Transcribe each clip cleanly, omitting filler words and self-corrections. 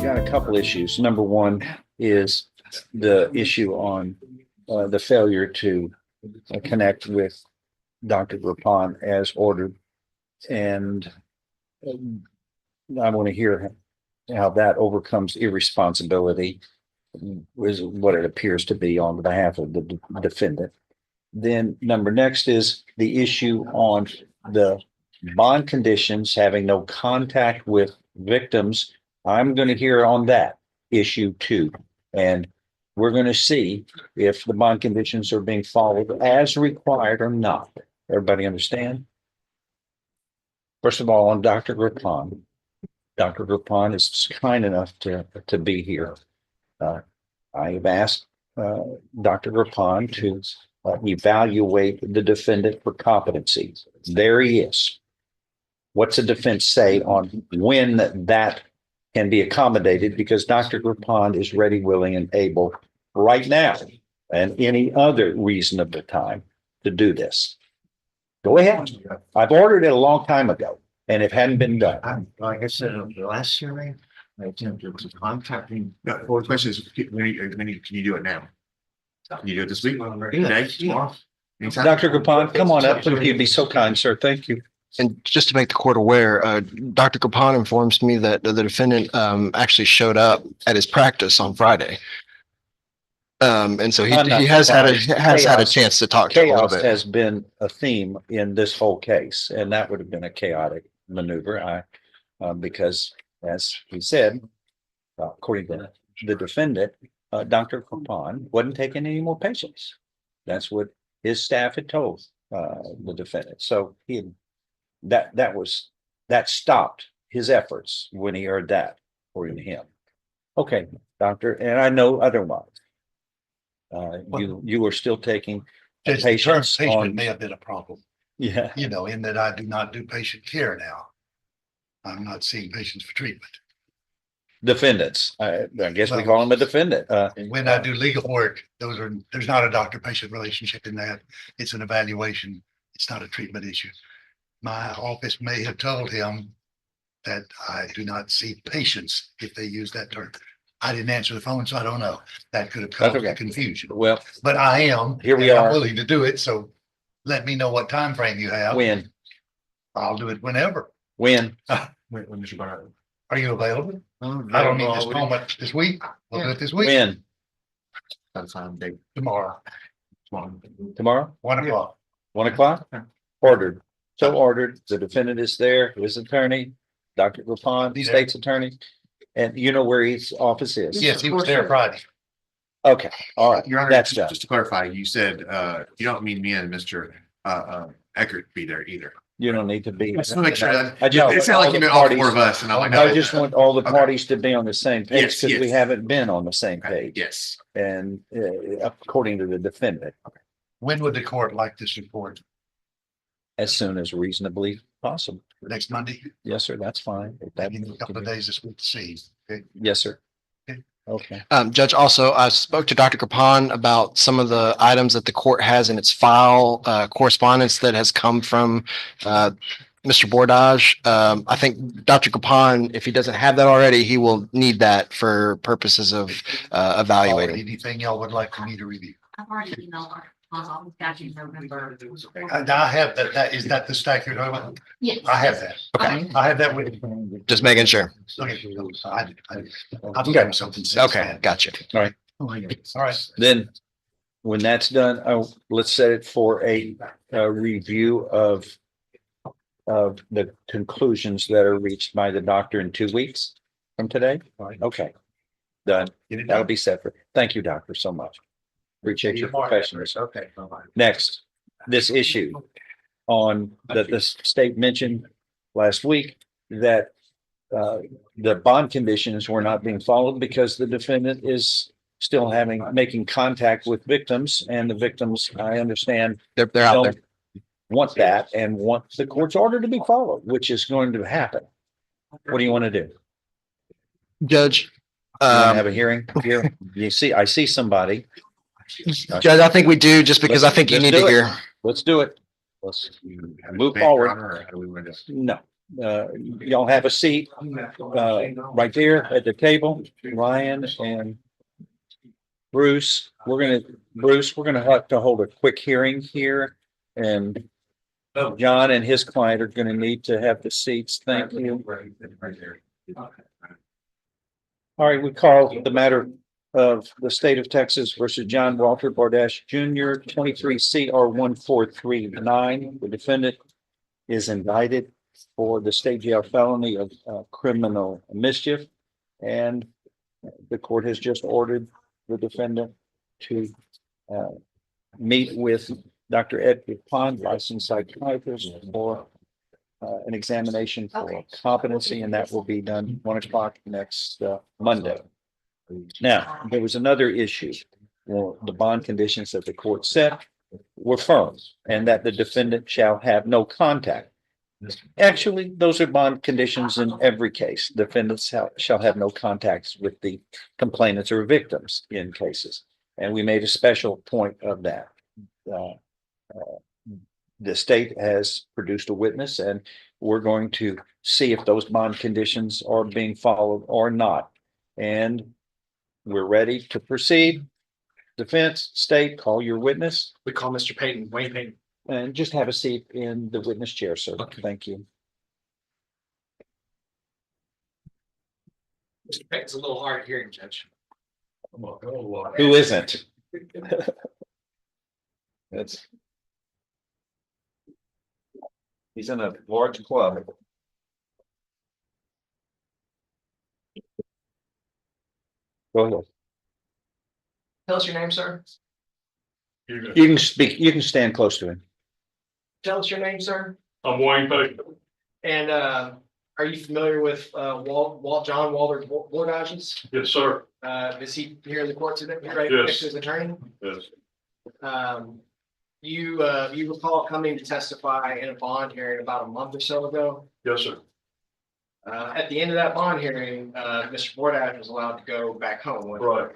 got a couple issues. Number one is the issue on the failure to connect with Dr. Rapon as ordered. And I want to hear how that overcomes irresponsibility, is what it appears to be on behalf of the defendant. Then next is the issue on the bond conditions having no contact with victims. I'm going to hear on that issue too. And we're going to see if the bond conditions are being followed as required or not. Everybody understand? First of all, on Dr. Rapon. Dr. Rapon is kind enough to be here. I have asked Dr. Rapon to evaluate the defendant for competency. There he is. What's the defense say on when that can be accommodated? Because Dr. Rapon is ready, willing, and able right now and any other reasonable time to do this. Go ahead. I've ordered it a long time ago and it hadn't been done. Like I said, the last hearing, I attempted to contact him. No, the question is, can you do it now? Can you do it this week? Yeah. Tomorrow? Anytime? Dr. Rapon, come on up. If you'd be so kind, sir. Thank you. And just to make the court aware, Dr. Capon informs me that the defendant actually showed up at his practice on Friday. And so he has had a chance to talk to him a little Chaos bit. has been a theme in this whole case, and that would have been a chaotic maneuver. Because as he said, according to the defendant, Dr. Capon wasn't taking any more patients. That's what his staff had told the defendant. So he had that stopped his efforts when he heard that, according to him. Okay, doctor, and I know otherwise. You were still taking Just the term patients patient on, may have been a problem, yeah, in that I do not do patient care now. I'm not seeing patients for treatment. defendants. I guess we call him a defendant. And when I do legal work, there's not a doctor-patient relationship in that. It's an evaluation. It's not a treatment issue. My office may have told him that I do not see patients if they use that term. I didn't answer the phone, so I don't know. That could have caused okay. the confusion. Well, But I am. Here we and I'm are. willing to do it, so let me know what time frame you have. when, I'll do it whenever. when, When Mr. Barnett. Are you available? I don't need this moment this week. We'll do it this week. when? That's on date. Tomorrow, Tomorrow? 1:00. 1 o'clock? Ordered. So ordered. The defendant is there, his attorney, Dr. Rapon, the state's attorney. And you know where his office is? Yes, he was there Friday. Okay, all right. Your Honor, That's done. just to clarify, you said, you don't mean me and Mr. Eckert be there either. You don't need to be. Just to make sure that, I just it sounded like you meant all four of us and I'm like, I no. just want all the Okay. parties to be on the same page Yes, because we yes. haven't been on the same Okay, page. yes. And according to the defendant, When would the court like this report? as soon as reasonably possible. Next Monday? Yes, sir, that's fine. Give me a couple of days this week to see. Okay. Yes, sir. Okay. Okay. Judge, also, I spoke to Dr. Capon about some of the items that the court has in its file, correspondence that has come from Mr. Bordage. I think Dr. Capon, if he doesn't have that already, he will need that for purposes of evaluating. Anything y'all would like for me to review? I've already emailed our back in November. And I have that, is that the stack you're talking about? Yes. I have that. Okay. I have that with me. Just making sure. Okay. I've got something. since Okay, then. gotcha. All right. Then, when that's done, let's set it for a review of the conclusions that are reached by the doctor in 2 weeks from today. Okay, done. Get it That'll done. be separate. Thank you, doctor, so much. Appreciate your professionalism. Okay. bye-bye. Next, this issue on that the state mentioned last week that the bond conditions were not being followed because the defendant is still making contact with victims, and the victims, I understand, They're out there. don't want that and want the court's order to be followed, which is going to happen. What do you want to do? Judge, You want to have a hearing here? I see somebody. Judge, I think we do, just because I think you Let's need do to it. hear. Let's do it. Let's Have it move debate, Your forward. Honor, or how do we want to do it? No, Y'all have a seat, right there at the table, Ryan and Bruce. We're gonna have to hold a quick hearing here. And John and his client are gonna need to have the seats. Thank you. All right, we call the matter of the state of Texas versus John Walter Bordash Jr., 23 CR 1439. The defendant is indicted for the state jail felony of criminal mischief. And the court has just ordered the defendant to meet with Dr. Edward Pond, licensed psychiatrist, for an examination for competency, and that will be done 1 o'clock next Monday. Now, there was another issue. Well, the bond conditions that the court set were firm, and that the defendant shall have no contact. Actually, those are bond conditions in every case. Defendants shall have no contacts with the complainants or victims in cases. And we made a special point of that. The state has produced a witness, and we're going to see if those bond conditions are being followed or not. And we're ready to proceed. Defense, state, call your witness. We call Mr. Payton, Wayne Payton. And just have a seat in the witness chair, sir. Thank you. Mr. Payton's a little hard of hearing, Judge. Who isn't? That's. He's in a large club. Go ahead. Tell us your name, sir. You can speak, you can stand close to him. Tell us your name, sir. I'm Wayne Payton. And are you familiar with John Walter Bordage's? Yes, sir. Is he here in the court today? Right Yes. next to his attorney? Yes. You recall coming to testify in a bond hearing about a month or so ago. Yes, sir. At the end of that bond hearing, Mr. Bordage was allowed to go back home. Right.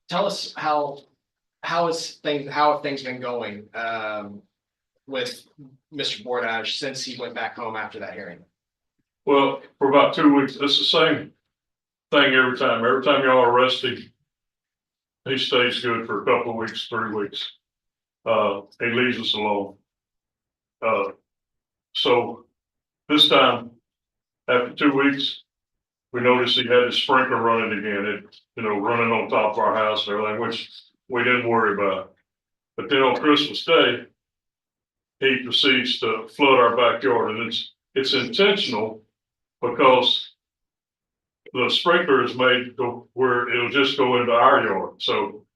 Tell us how have things been going with Mr. Bordage since he went back home after that hearing? Well, for about 2 weeks, it's the same thing every time. Every time y'all arrest him, he stays good for a couple of weeks, 3 weeks. He leaves us alone. So this time, after 2 weeks, we noticed he had his sprinkler running again, running on top of our house and everything, which we didn't worry about. But then on Christmas Day, he proceeds to flood our backyard, and it's intentional because the sprinkler is made to where it'll just go into our yard. So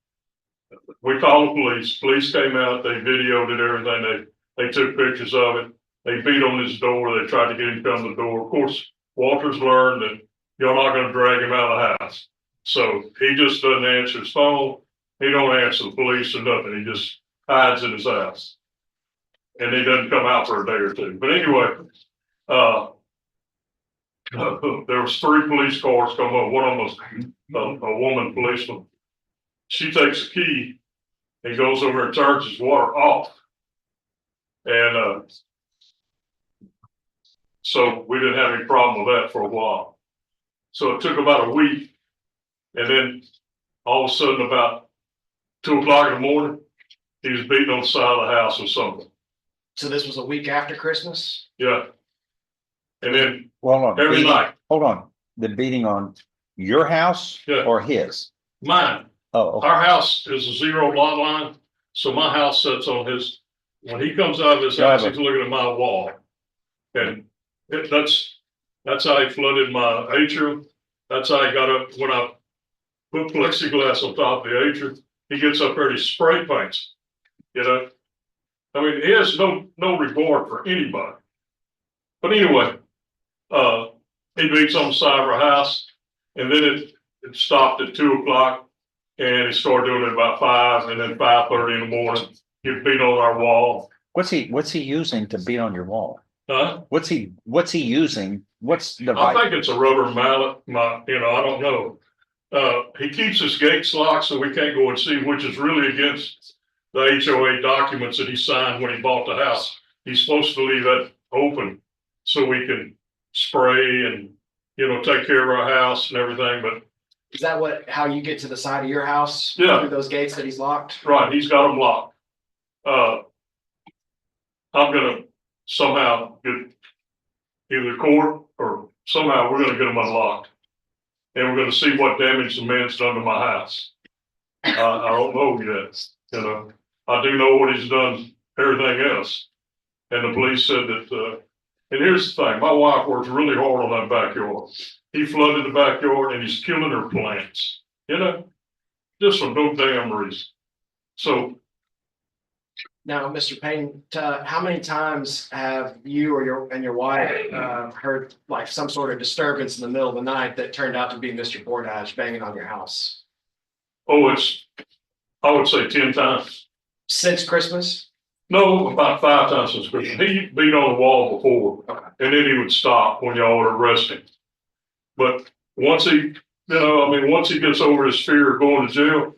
we called the police. Police came out, they videoed it, everything. They took pictures of it. They beat on his door. They tried to get him to come to the door. Of course, Walter's learned that you're not going to drag him out of the house. So he just doesn't answer his phone. He don't answer the police or nothing. He just hides in his house. And he doesn't come out for a day or two. But anyway, there was 3 police cars come up. One of them was a woman policeman. She takes a key and goes over and turns his water off. And so we didn't have any problem with that for a while. So it took about a week. And then all of a sudden, about 2 o'clock in the morning, he was beating on the side of the house or something. So this was a week after Christmas? Yeah. And then Well, every night, hold on. The beating on your house Yeah. or his? mine, Oh, okay. our house is a 0 lot line. So my house sits on his, when he comes out of his Yeah, house, but- he's looking at my wall. And that's how he flooded my atrium. That's how he got up when I put plexiglass on top of the atrium. He gets up there and he spray paints, I mean, he has no regard for anybody. But anyway, he beats on the side of our house, and then it stopped at 2 o'clock, and he started doing it about 5, and then 5:30 in the morning, he'd beat on our wall. What's he using to beat on your wall? Huh? What's he using? What's the I right? think it's a rubber mallet, I don't know. He keeps his gates locked so we can't go and see, which is really against the HOA documents that he signed when he bought the house. He's supposed to leave that open so we can spray and, you know, take care of our house and everything, but Is that how you get to the side of your house? Yeah. Through those gates that he's locked? right, he's got them locked. I'm gonna somehow get either court or somehow we're gonna get them unlocked. And we're gonna see what damage the man's done to my house. I don't know yet, you know, I do know what he's done, everything else. And the police said that, and here's the thing, my wife works really hard on that backyard. He flooded the backyard and he's killing her plants, you know, just for no damn reason. So Now, Mr. Payne, how many times have you or your wife heard like some sort of disturbance in the middle of the night that turned out to be Mr. Bordage banging on your house? oh, I would say 10 times. Since Christmas? No, about 5 times since Christmas. He beat on the wall before, and then he would stop when y'all would arrest him. But once once he gets over his fear of going to jail,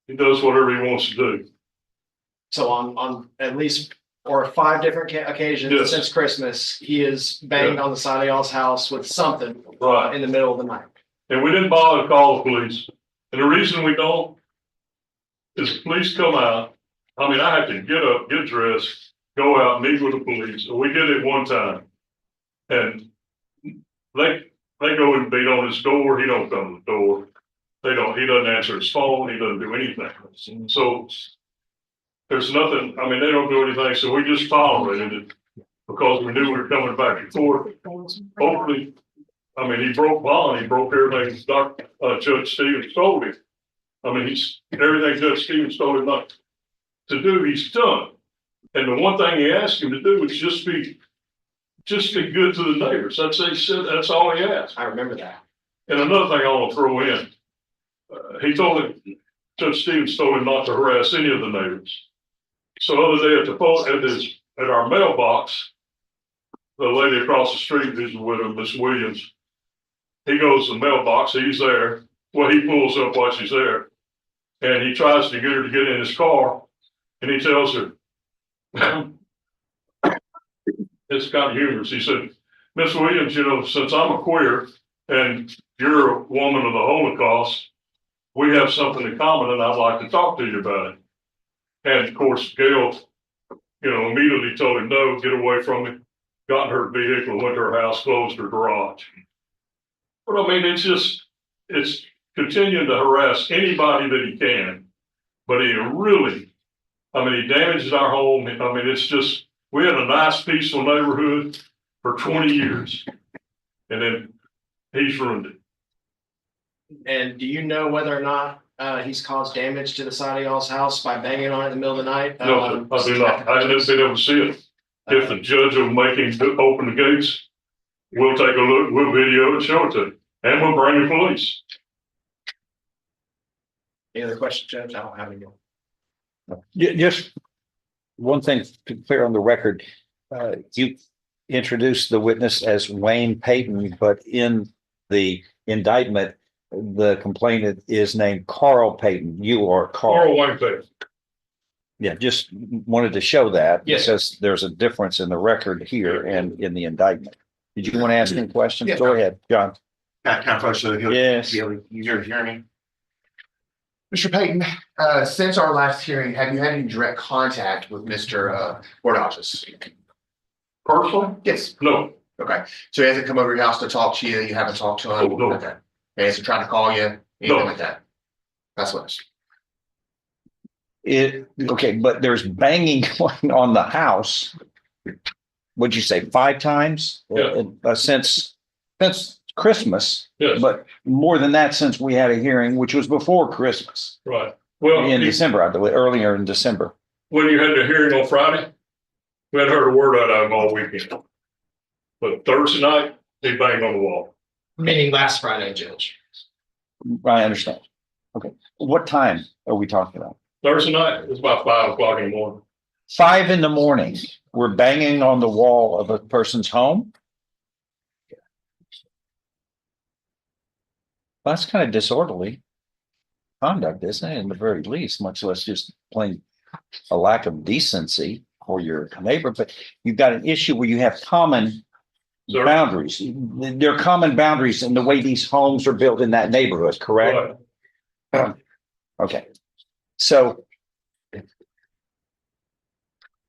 he does whatever he wants to do. So on at least or 5 different occasions Yes. since Christmas, he is banged on the side of y'all's house with something Right. in the middle of the night. And we didn't bother to call the police. And the reason we don't is the police come out. I mean, I have to get up, get dressed, go out, meet with the police. We did it one time. And they go and beat on his door. He don't come to the door. He doesn't answer his phone. He doesn't do anything. So there's nothing, I mean, they don't do anything. So we just tolerated it because we knew we were coming back and forth. Hopefully, I mean, he broke bond. He broke everything Judge Stevens told him. I mean, everything Judge Stevens told him not to do, he's done. And the one thing he asked him to do was just be good to the neighbors. That's what he said. That's all he asked. I remember that. And another thing I want to throw in, he told him, Judge Stevens told him not to harass any of the neighbors. So the other day at our mailbox, the lady across the street who's a widow, Miss Williams, he goes to the mailbox, he's there. Well, he pulls up while she's there. And he tries to get her to get in his car. And he tells her, it's kind of humorous. He said, Miss Williams, you know, since I'm a queer and you're a woman of the Holocaust, we have something in common and I'd like to talk to you about it. And of course, Gail, you know, immediately told him, no, get away from me. Got in her vehicle, went to her house, closed her garage. But I mean, it's continuing to harass anybody that he can. But he really, I mean, he damages our home. I mean, it's just, we had a nice, peaceful neighborhood for 20 years. And then he's ruined it. And do you know whether or not he's caused damage to the side of y'all's house by banging on it in the middle of the night? No, I do not. I haven't been able to see it. If the judge will make him open the gates, we'll take a look, we'll video it and show it to him. And we'll bring the police. Any other questions, Judge? I don't have any more. Just one thing to clear on the record, you introduced the witness as Wayne Payton, but in the indictment, the complainant is named Carl Payton. You are Carl Carl. Wayne. Yeah, just wanted to show that. Yes. Because there's a difference in the record here and in the indictment. Did you want to ask any questions? Yeah. Go ahead, John. Kind of close so he'll Yes. be able to easier to hear me. Mr. Payton, since our last hearing, have you had any direct contact with Mr. Bordages? Personally? Yes. No, Okay, so he hasn't come over your house to talk to you, you haven't talked to him? Oh, no. Okay. He hasn't tried to call you, anything No. like that? That's what it's. Okay, but there's banging going on the house. What'd you say, 5 times? Yeah. Since Christmas, yes, but more than that since we had a hearing, which was before Christmas. right. Well, In December, I believe, earlier in December. when you had the hearing on Friday, we hadn't heard a word out of him all weekend. But Thursday night, he banged on the wall. Meaning last Friday, Judge. I understand. Okay, what time are we talking about? Thursday night, it was about 5 o'clock in the morning. 5 a.m. We're banging on the wall of a person's home? That's kind of disorderly conduct, isn't it? In the very least, much less just plain a lack of decency. or your neighbor, but you've got an issue where you have common Sir? boundaries. There are common boundaries in the way these homes are built in that neighborhood, correct? Right. Okay, so.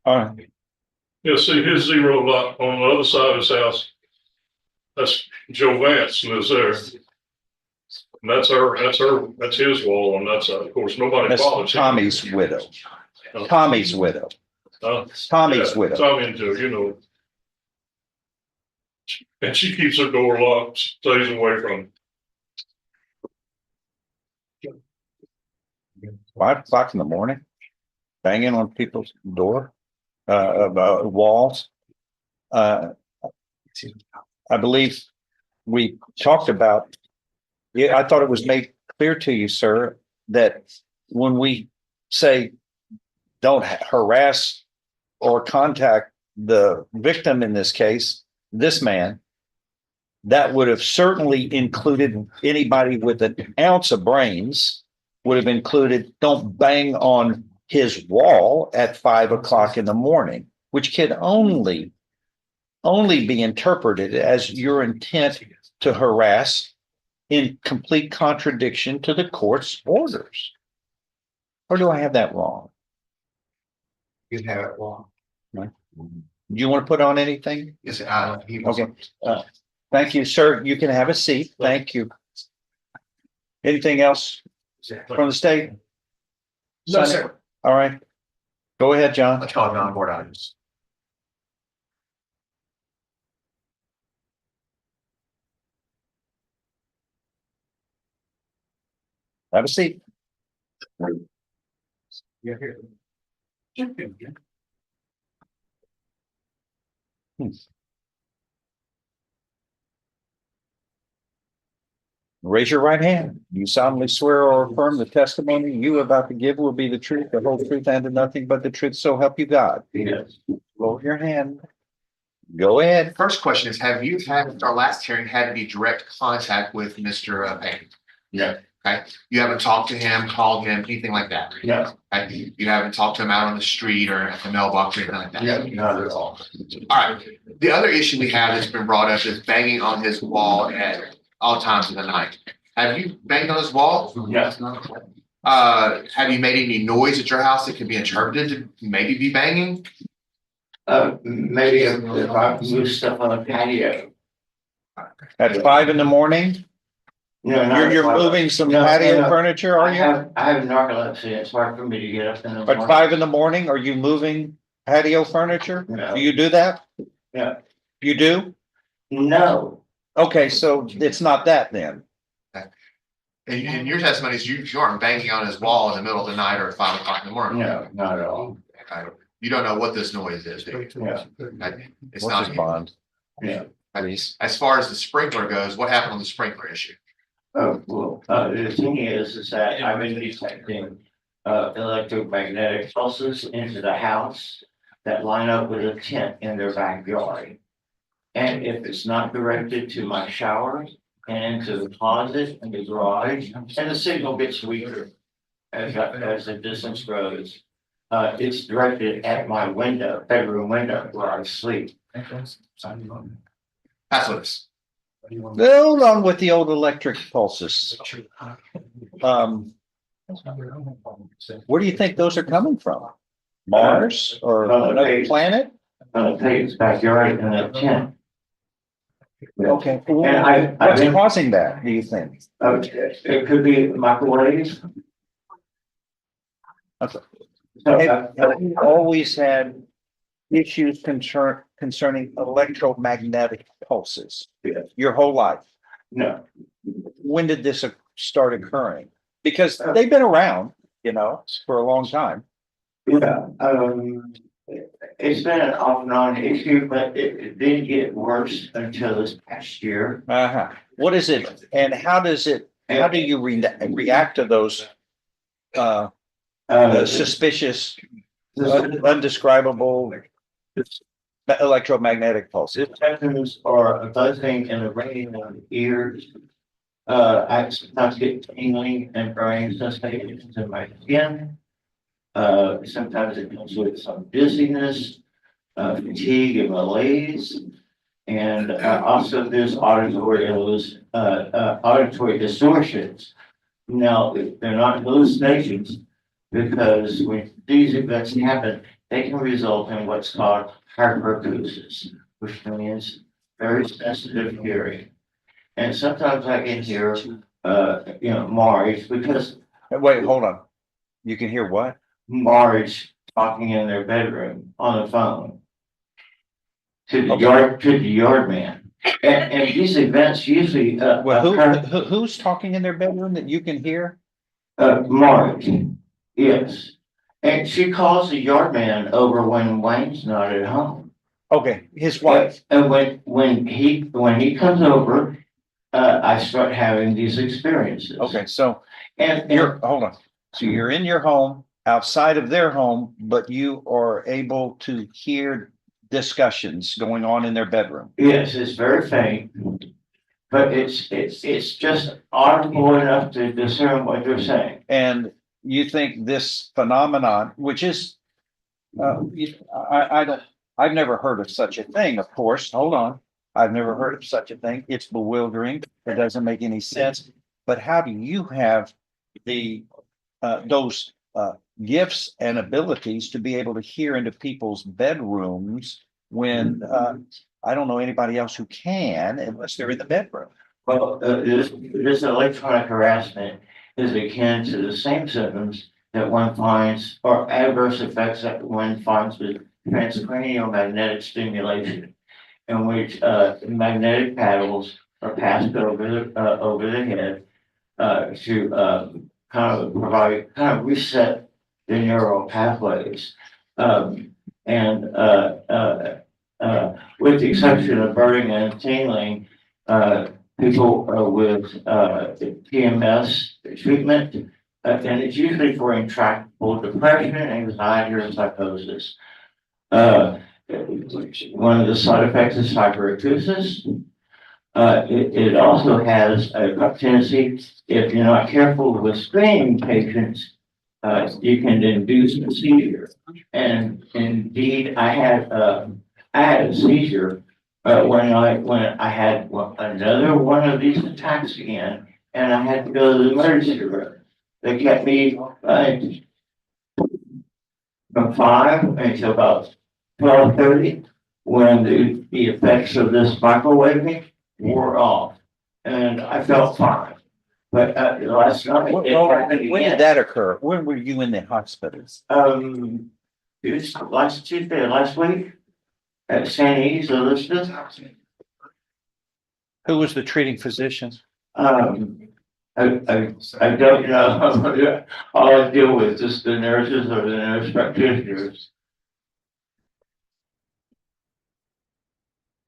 All right, Yeah, see, his zero lot on the other side of his house. That's Joe Vance lives there. And that's his wall on that side. Of course, nobody bothers that's him. Tommy's widow. Tommy's widow. Tommy's Yeah, widow. Tommy and Joe, you know. And she keeps her door locked, stays away from. 5 o'clock in the morning, banging on people's door, walls. I believe we talked about, yeah, I thought it was made clear to you, sir, that when we say don't harass or contact the victim in this case, this man, that would have certainly included anybody with an ounce of brains, would have included don't bang on his wall at 5 o'clock in the morning, which can only be interpreted as your intent to harass in complete contradiction to the court's orders. Or do I have that wrong? You have it wrong. Do you want to put on anything? Yes, he was. Okay. Thank you, sir. You can have a seat. Thank you. Anything else from the state? No, sir. All right. Go ahead, John. Let's call it non-board items. Have a seat. Yeah, here. Raise your right hand. You solemnly swear or affirm the testimony you are about to give will be the truth, the whole truth, and nothing but the truth. So help you God. Yes. Lower your hand. Go ahead. First question is, have you had, our last hearing had any direct contact with Mr. Payne? No. Okay, you haven't talked to him, called him, anything like that? No. Okay, you haven't talked to him out on the street or at the mailbox or anything like that? No, not at all. All right, the other issue we have that's been brought up is banging on his wall at all times of the night. Have you banged on his wall? Yes. Have you made any noise at your house that could be interpreted to maybe be banging? Maybe if I move stuff on a patio. At 5 in the morning, No, not you're at moving some No, patio no. furniture, are you? I have narcolepsy. It's hard for me to get up in the At morning. 5 in the morning, are you moving patio furniture? No. Do you do that? Yeah. You do? No, Okay, so it's not that then. In your testimony, you aren't banging on his wall in the middle of the night or at 5 o'clock in the morning. no, not at all. Okay. You don't know what this noise is, do you? Yeah. Okay. It's What's not. his bond? Yeah. Please. As far as the sprinkler goes, what happened on the sprinkler issue? Oh, well, the thing is that I've been detecting electromagnetic pulses into the house that line up with a tent in their backyard. And if it's not directed to my shower and into the closet and the garage, and the signal gets weaker as the distance grows. It's directed at my window, bedroom window where I sleep. Pass with us. Hold on with the old electric pulses. Where do you think those are coming from? Mars or another planet? Peg's backyard in a tent. Okay. And What's causing that, do you think? It could be microwaves. Okay. So, Have you always had issues concerning electromagnetic pulses? Yes. Your whole life? no, When did this start occurring? Because they've been around, for a long time. yeah, it's been an off and on issue, but it did get worse until this past year. Uh-huh. What is it? And how do you react to those suspicious, undescribable electromagnetic pulses? Detectors are a buzzing and a ringing in the ears. I sometimes get tingling and burning sensations in my skin. Sometimes it comes with some dizziness, fatigue and malaise. And also there's auditory distortions. Now, they're not hallucinations because when these events happen, they can result in what's called hyperacusis, which means very sensitive hearing. And sometimes I can hear, Marge, because Wait, hold on. You can hear what? Marge talking in their bedroom on the phone to the Okay. yard man. And these events usually Well, occur, who's talking in their bedroom that you can hear? Marge, yes. And she calls the yard man over when Wayne's not at home. Okay, his wife. And when he comes over, I start having these experiences. Okay, so And hold on. So you're in your home, outside of their home, but you are able to hear discussions going on in their bedroom. yes, it's very faint, but it's just audible enough to discern what they're saying. And you think this phenomenon, which is, I don't, I've never heard of such a thing, of course. Hold on. I've never heard of such a thing. It's bewildering. It doesn't make any sense. But how do you have the those gifts and abilities to be able to hear into people's bedrooms when I don't know anybody else who can unless they're in the bedroom? Well, this electronic harassment is akin to the same symptoms that one finds or adverse effects that one finds with transcranial magnetic stimulation, in which magnetic paddles are passed over the head to kind of reset the neural pathways. With the exception of burning and tingling, people with PMS treatment, and it's usually for intractable depression, anxiety, or psychosis. One of the side effects is hyperacusis. It also has a tendency, if you're not careful with screening patients, you can induce a seizure. And indeed, I had a seizure when I had another one of these attacks again, and I had to go to the emergency room. They kept me from 5 until about 12:30, when the effects of this microwaving wore off, and I felt fine. But last night, it happened When did again. that occur? When were you in the hospitals? It was last Tuesday, last week, at St. E's, Elizabeth. Who was the treating physician? I don't know. All I deal with is the nurses or the nurse practitioners.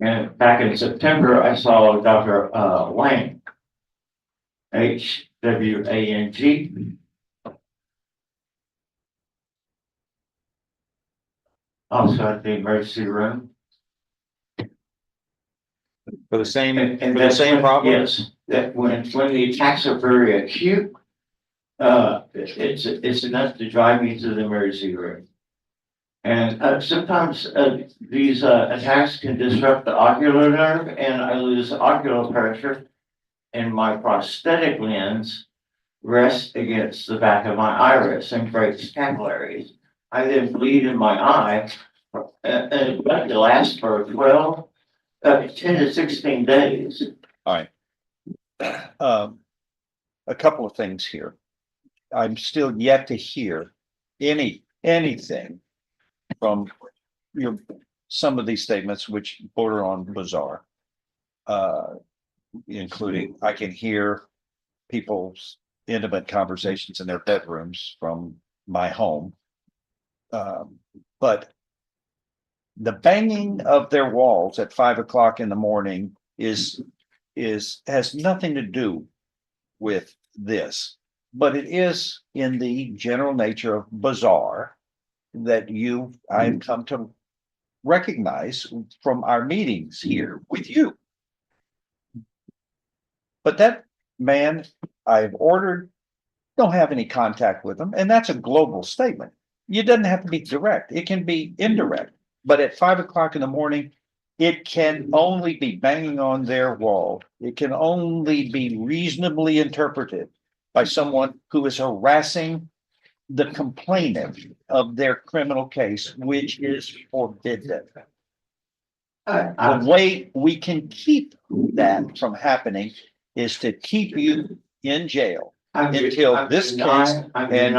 And back in September, I saw Dr. Wang, HWANG. Also at the emergency room. For the same, And for the that's same when- problem? Yes, that when the attacks are very acute, it's enough to drive me to the emergency room. And sometimes these attacks can disrupt the ocular nerve, and I lose ocular pressure, and my prosthetic lens rests against the back of my iris and breaks capillaries. I then bleed in my eye, and it lasts for 10 to 16 days. All right. A couple of things here. I'm still yet to hear anything from some of these statements which border on bizarre. Including I can hear people's intimate conversations in their bedrooms from my home. But the banging of their walls at 5 o'clock in the morning has nothing to do with this, but it is in the general nature of bizarre that I've come to recognize from our meetings here with you. But that man I've ordered, don't have any contact with him, and that's a global statement. it doesn't have to be direct. It can be indirect. But at 5 o'clock in the morning, it can only be banging on their wall. It can only be reasonably interpreted by someone who is harassing the complainant of their criminal case, which is forbidden. The way we can keep that from happening is to keep you in jail until this case. And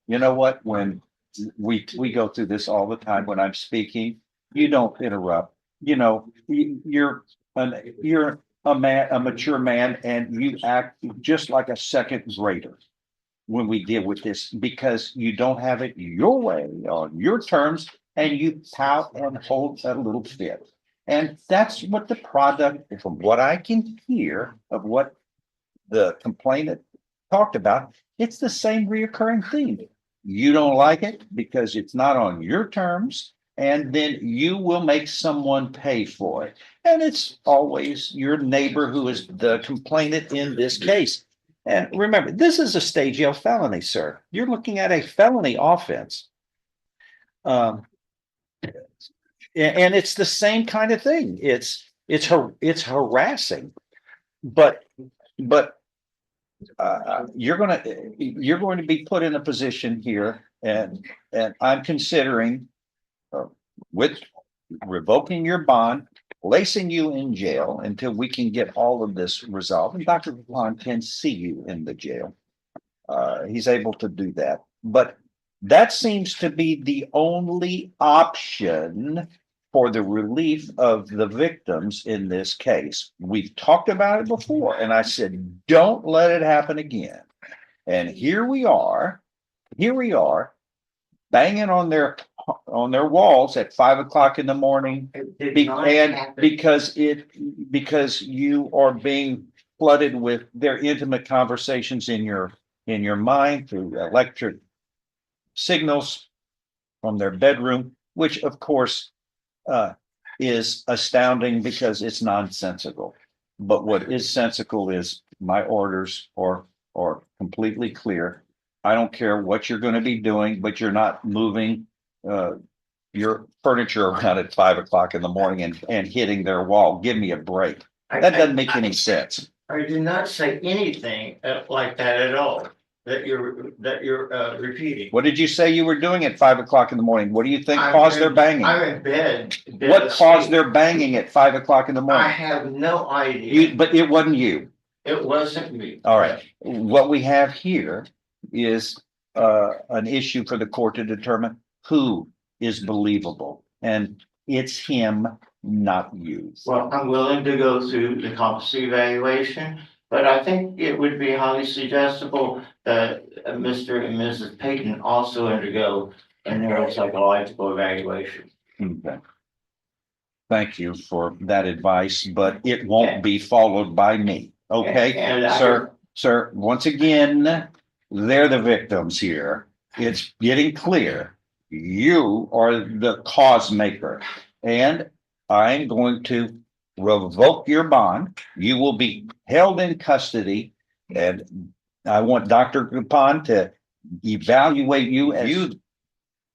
you know what? When we go through this all the time, when I'm speaking, you don't interrupt. You know, you're a man, a mature man, and you act just like a second grader when we deal with this, because you don't have it your way on your terms, and you pout and hold a little fit. And that's what the product, from what I can hear of what the complainant talked about, it's the same reoccurring theme. You don't like it because it's not on your terms, and then you will make someone pay for it. And it's always your neighbor who is the complainant in this case. And remember, this is a stage L felony, sir. You're looking at a felony offense. And it's the same kind of thing. It's harassing, but you're going to be put in a position here, and I'm considering with revoking your bond, placing you in jail until we can get all of this resolved. And Dr. Vaughn can see you in the jail. He's able to do that, but that seems to be the only option for the relief of the victims in this case. We've talked about it before, and I said, don't let it happen again. And here we are, banging on their walls at 5 o'clock in the morning. And because you are being flooded with their intimate conversations in your mind through electric signals from their bedroom, which of course is astounding because it's nonsensical. But what is sensical is my orders are completely clear. I don't care what you're going to be doing, but you're not moving your furniture around at 5 o'clock in the morning and hitting their wall. Give me a break. That doesn't make any sense. I did not say anything like that at all, that you're repeating. What did you say you were doing at 5 o'clock in the morning? What do you think caused their banging? I'm in bed. What caused their banging at 5 o'clock in the I morning? have no idea. But it wasn't you. It wasn't me. All right. What we have here is an issue for the court to determine who is believable, and it's him, not you. Well, I'm willing to go through the competency evaluation, but I think it would be highly suggestible that Mr. and Mrs. Payton also undergo a neuropsychological evaluation. Okay. Thank you for that advice, but it won't be followed by me. Okay, sir, once again, they're the victims here. It's getting clear. You are the cause maker, and I'm going to revoke your bond. You will be held in custody, and I want Dr. Gupon to evaluate you as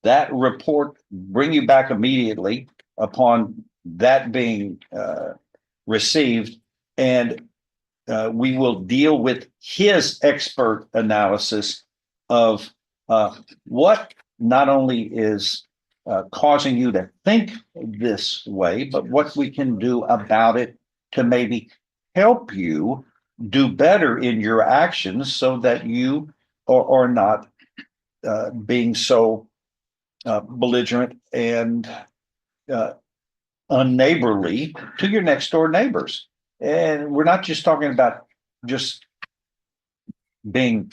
that report, bring you back immediately upon that being received, and we will deal with his expert analysis of what not only is causing you to think this way, but what we can do about it to maybe help you do better in your actions so that you are not being so belligerent and unneighborly to your next door neighbors. And we're not just talking about just being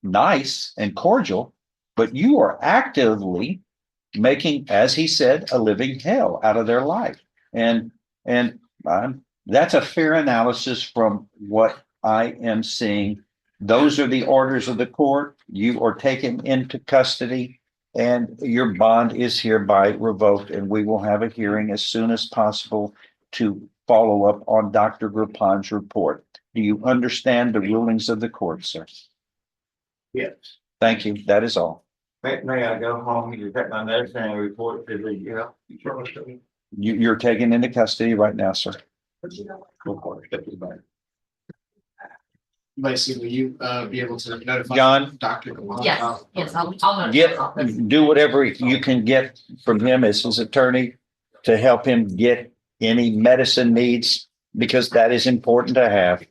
nice and cordial, but you are actively making, as he said, a living hell out of their life. And that's a fair analysis from what I am seeing. Those are the orders of the court. You are taken into custody, and your bond is hereby revoked, and we will have a hearing as soon as possible to follow up on Dr. Grupon's report. Do you understand the rulings of the court, sir? Yes. Thank you. That is all. May I go home, you take my medicine and report to the jail? You're taken into custody right now, sir. Lacey, will you be able to notify? John? Dr. Yes, yes, I'll. Get, do whatever you can get from him as his attorney to help him get any medicine needs, because that is important to have.